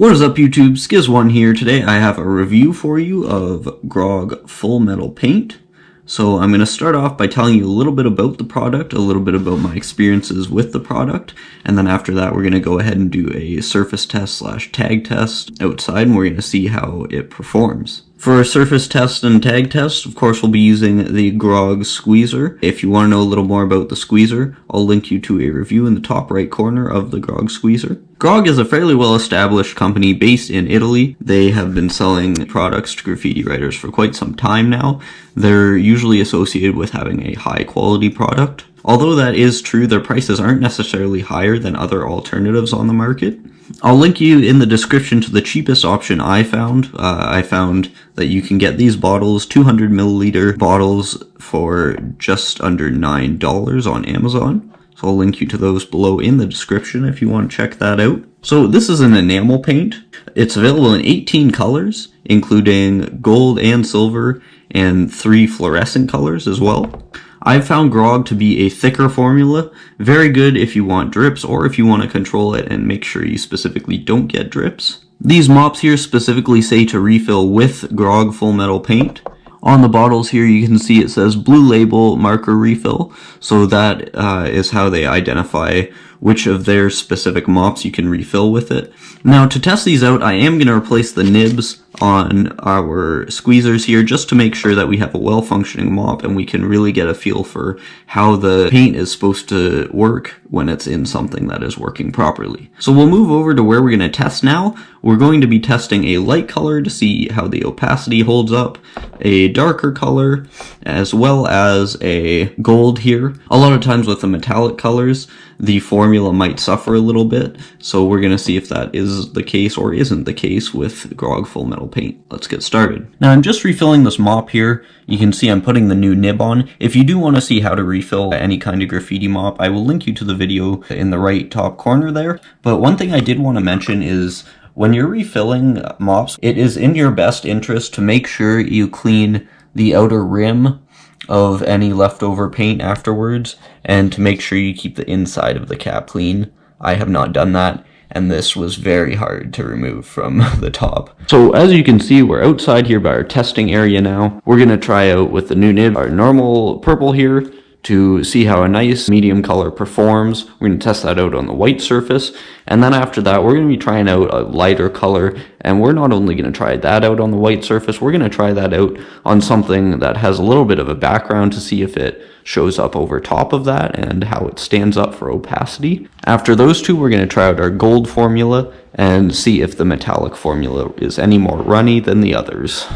What is up YouTube, Skiz1 here. Today I have a review for you of Grog Full Metal Paint. So I'm going to start off by telling you a little bit about the product, a little bit about my experiences with the product, and then after that we're going to go ahead and do a surface test / tag test outside, and we're going to see how it performs. For a surface test and tag test, of course, we'll be using the Grog squeezer. If you want to know a little more about the squeezer, I'll link you to a review in the top right corner of the Grog squeezer. Grog is a fairly well-established company based in Italy. They have been selling products to graffiti writers for quite some time now. They're usually associated with having a high-quality product. Although that is true, their prices aren't necessarily higher than other alternatives on the market. I'll link you in the description to the cheapest option I found. I found that you can get these bottles, 200 milliliter bottles, for just under $9 on Amazon. So I'll link you to those below in the description if you want to check that out. So this is an enamel paint. It's available in 18 colors, including gold and silver, and 3 fluorescent colors as well. I've found Grog to be a thicker formula, very good if you want drips or if you want to control it and make sure you specifically don't get drips. These mops here specifically say to refill with Grog Full Metal Paint. On the bottles here you can see it says Blue Label Marker Refill, so that is how they identify which of their specific mops you can refill with it. Now to test these out, I am going to replace the nibs on our squeezers here just to make sure that we have a well-functioning mop and we can really get a feel for how the paint is supposed to work when it's in something that is working properly. So we'll move over to where we're going to test now. We're going to be testing a light color to see how the opacity holds up, a darker color, as well as a gold here. A lot of times with the metallic colors, the formula might suffer a little bit, so we're going to see if that is the case or isn't the case with Grog Full Metal Paint. Let's get started. Now I'm just refilling this mop here. You can see I'm putting the new nib on. If you do want to see how to refill any kind of graffiti mop, I will link you to the video in the right top corner there. But one thing I did want to mention is when you're refilling mops, it is in your best interest to make sure you clean the outer rim of any leftover paint afterwards, and to make sure you keep the inside of the cap clean. I have not done that, and this was very hard to remove from the top. So as you can see, we're outside here by our testing area now. We're going to try out with the new nib, our normal purple here, to see how a nice medium color performs. We're going to test that out on the white surface, and then after that we're going to be trying out a lighter color, and we're not only going to try that out on the white surface, we're going to try that out on something that has a little bit of a background to see if it shows up over top of that and how it stands up for opacity. After those two, we're going to try out our gold formula and see if the metallic formula is any more runny than the others.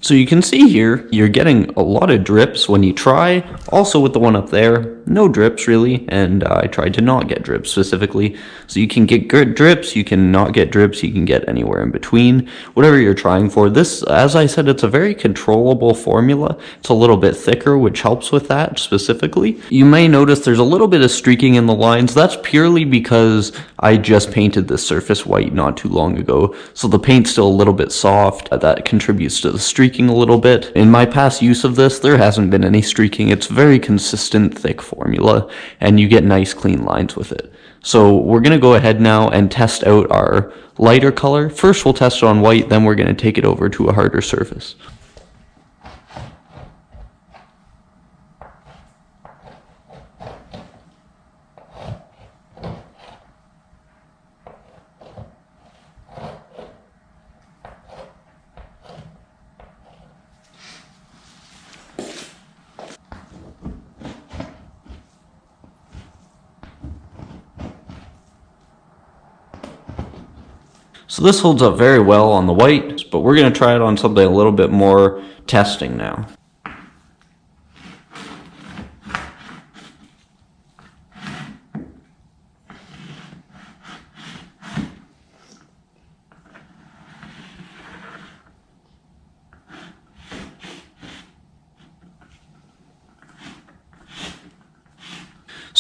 So you can see here, you're getting a lot of drips when you try. Also with the one up there, no drips really, and I tried to not get drips specifically. So you can get good drips, you can not get drips, you can get anywhere in between, whatever you're trying for. This, as I said, it's a very controllable formula. It's a little bit thicker, which helps with that specifically. You may notice there's a little bit of streaking in the lines. That's purely because I just painted this surface white not too long ago, so the paint's still a little bit soft. That contributes to the streaking a little bit. In my past use of this, there hasn't been any streaking. It's very consistent, thick formula, and you get nice clean lines with it. So we're going to go ahead now and test out our lighter color. First we'll test it on white, then we're going to take it over to a harder surface. So this holds up very well on the white, but we're going to try it on something a little bit more testing now.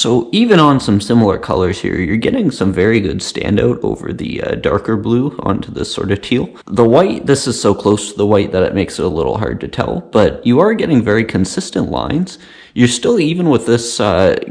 So even on some similar colors here, you're getting some very good standout over the darker blue onto this sort of teal. The white, this is so close to the white that it makes it a little hard to tell, but you are getting very consistent lines. You're still, even with this,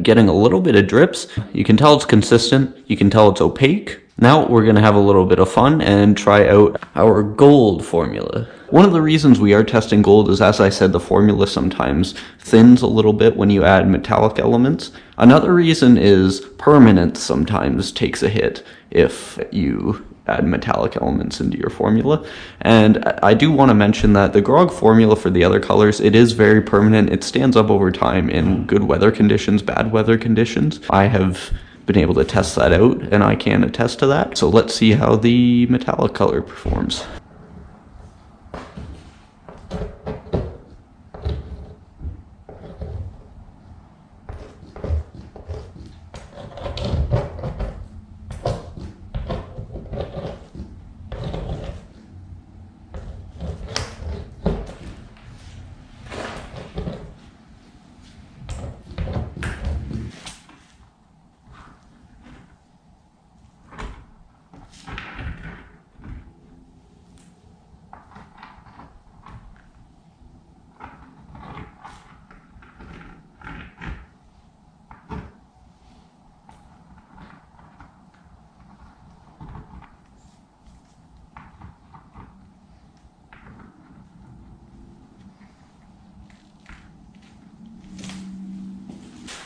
getting a little bit of drips. You can tell it's consistent, you can tell it's opaque. Now we're going to have a little bit of fun and try out our gold formula. One of the reasons we are testing gold is, as I said, the formula sometimes thins a little bit when you add metallic elements. Another reason is permanence sometimes takes a hit if you add metallic elements into your formula. And I do want to mention that the Grog formula for the other colors, it is very permanent. It stands up over time in good weather conditions, bad weather conditions. I have been able to test that out, and I can attest to that. So let's see how the metallic color performs.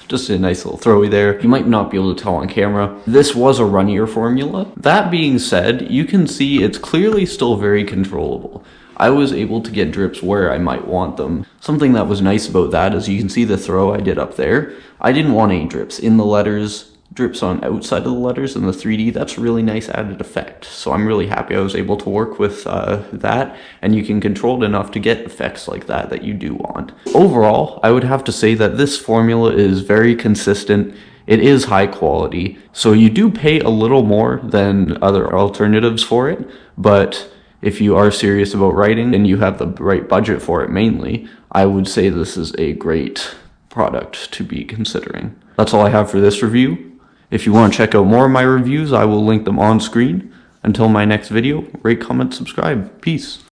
Just a nice little throwy there. You might not be able to tell on camera. This was a runnier formula. That being said, you can see it's clearly still very controllable. I was able to get drips where I might want them. Something that was nice about that is you can see the throw I did up there. I didn't want any drips in the letters, drips on outside of the letters in the 3D. That's a really nice added effect. So I'm really happy I was able to work with that, and you can control it enough to get effects like that you do want. Overall, I would have to say that this formula is very consistent. It is high quality, so you do pay a little more than other alternatives for it, but if you are serious about writing and you have the right budget for it mainly, I would say this is a great product to be considering. That's all I have for this review. If you want to check out more of my reviews, I will link them on screen. Until my next video, rate, comment, subscribe. Peace.